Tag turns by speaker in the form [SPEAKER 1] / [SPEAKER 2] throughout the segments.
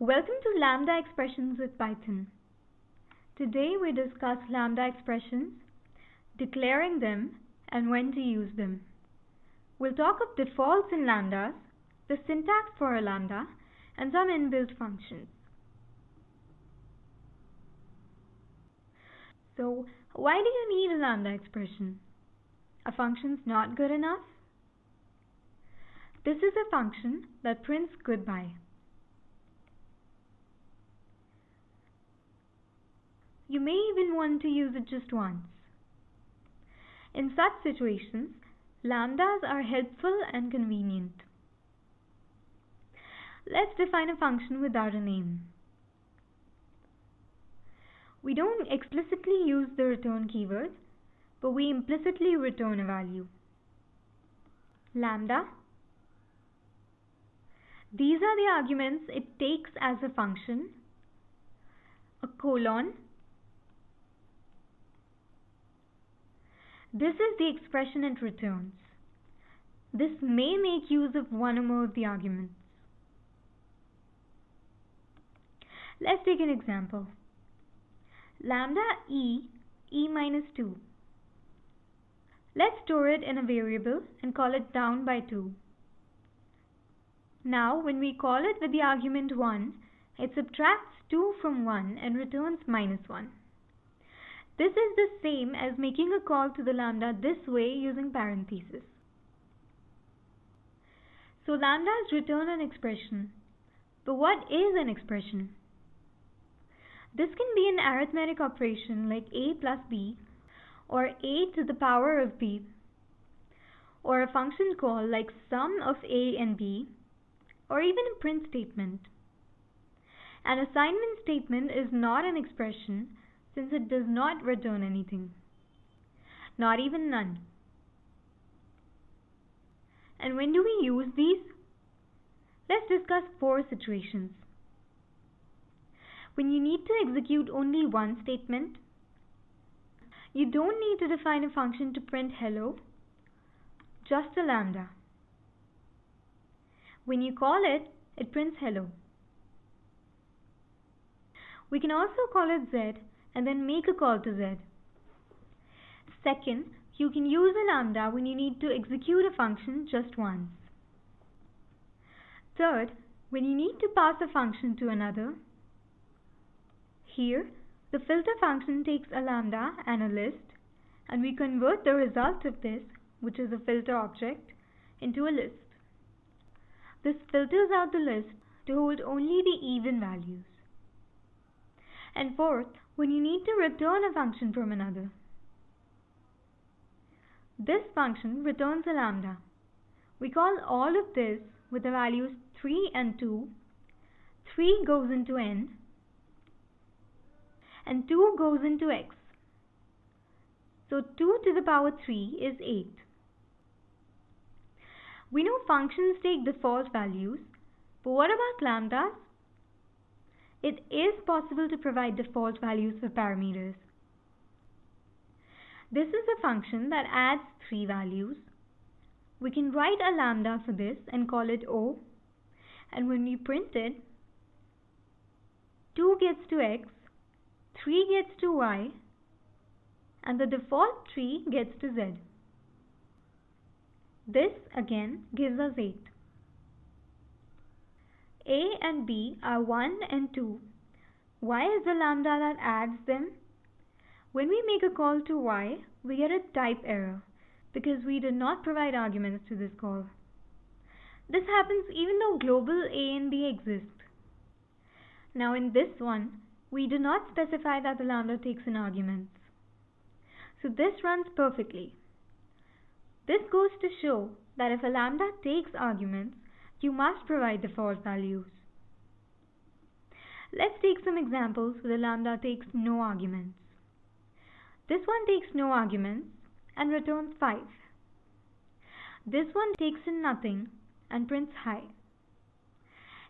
[SPEAKER 1] Welcome to Lambda Expressions with Python. Today we discuss Lambda expressions, declaring them, and when to use them. We'll talk of defaults in Lambdas, the syntax for a Lambda, and some inbuilt functions. So, why do you need a Lambda expression? A function's not good enough? This is a function that prints goodbye. You may even want to use it just once. In such situations, lambdas are helpful and convenient. Let's define a function without a name. We don't explicitly use the return keyword, but we implicitly return a value. Lambda. These are the arguments it takes as a function. A colon. This is the expression it returns. This may make use of one or more of the arguments. Let's take an example. Lambda e minus 2. Let's store it in a variable and call it down by 2. Now, when we call it with the argument 1, it subtracts 2 from 1 and returns minus 1. This is the same as making a call to the lambda this way using parentheses. So lambdas return an expression. But what is an expression? This can be an arithmetic operation like a plus b, or a to the power of b, or a function call like sum of a and b, or even a print statement. An assignment statement is not an expression since it does not return anything, not even none. And when do we use these? Let's discuss 4 situations. When you need to execute only one statement, you don't need to define a function to print hello, just a lambda. When you call it, it prints hello. We can also call it z and then make a call to z. Second, you can use a lambda when you need to execute a function just once. Third, when you need to pass a function to another. Here, the filter function takes a lambda and a list, and we convert the result of this, which is a filter object, into a list. This filters out the list to hold only the even values. And fourth, when you need to return a function from another. This function returns a lambda. We call all of this with the values 3 and 2. 3 goes into n, and 2 goes into x. So 2 to the power 3 is 8. We know functions take default values, but what about lambdas? It is possible to provide default values for parameters. This is a function that adds 3 values. We can write a lambda for this and call it O, and when we print it, 2 gets to x, 3 gets to y, and the default 3 gets to z. This again gives us 8. A and b are 1 and 2. Why is the lambda that adds them? When we make a call to y, we get a type error because we did not provide arguments to this call. This happens even though global a and b exist. Now in this one, we do not specify that the lambda takes in arguments. So this runs perfectly. This goes to show that if a lambda takes arguments, you must provide default values. Let's take some examples where the lambda takes no arguments. This one takes no arguments and returns 5. This one takes in nothing and prints hi.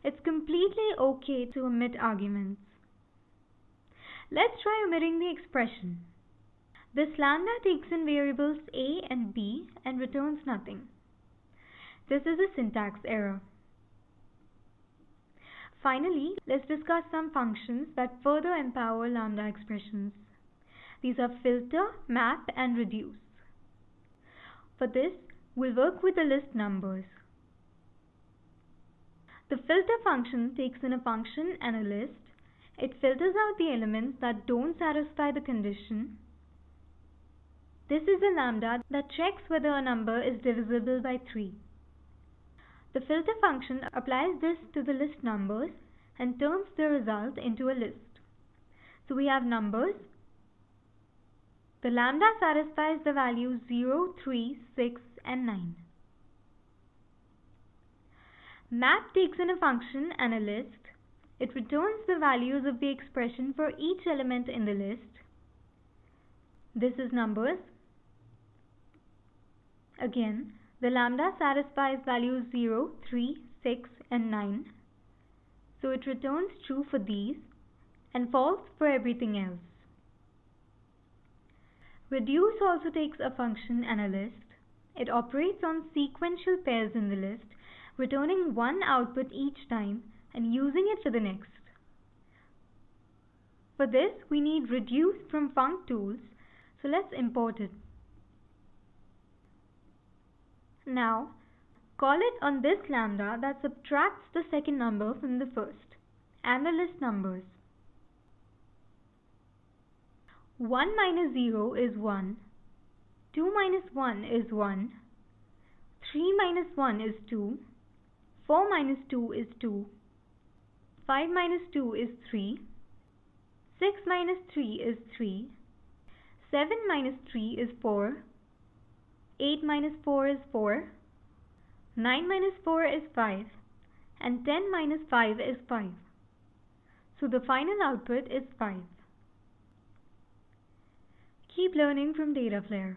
[SPEAKER 1] It's completely okay to omit arguments. Let's try omitting the expression. This lambda takes in variables a and b and returns nothing. This is a syntax error. Finally, let's discuss some functions that further empower lambda expressions. These are filter, map, and reduce. For this, we'll work with the list numbers. The filter function takes in a function and a list. It filters out the elements that don't satisfy the condition. This is a lambda that checks whether a number is divisible by 3. The filter function applies this to the list numbers and turns the result into a list. So we have numbers. The lambda satisfies the values 0, 3, 6, and 9. Map takes in a function and a list. It returns the values of the expression for each element in the list. This is numbers. Again, the lambda satisfies values 0, 3, 6, and 9. So it returns true for these and false for everything else. Reduce also takes a function and a list. It operates on sequential pairs in the list, returning one output each time and using it for the next. For this, we need reduce from functools, so let's import it. Now, call it on this lambda that subtracts the second number from the first and the list numbers. 1 minus 0 is 1, 2 minus 1 is 1, 3 minus 1 is 2, 4 minus 2 is 2, 5 minus 2 is 3, 6 minus 3 is 3, 7 minus 3 is 4, 8 minus 4 is 4, 9 minus 4 is 5, and 10 minus 5 is 5. So the final output is 5. Keep learning from Dataflare.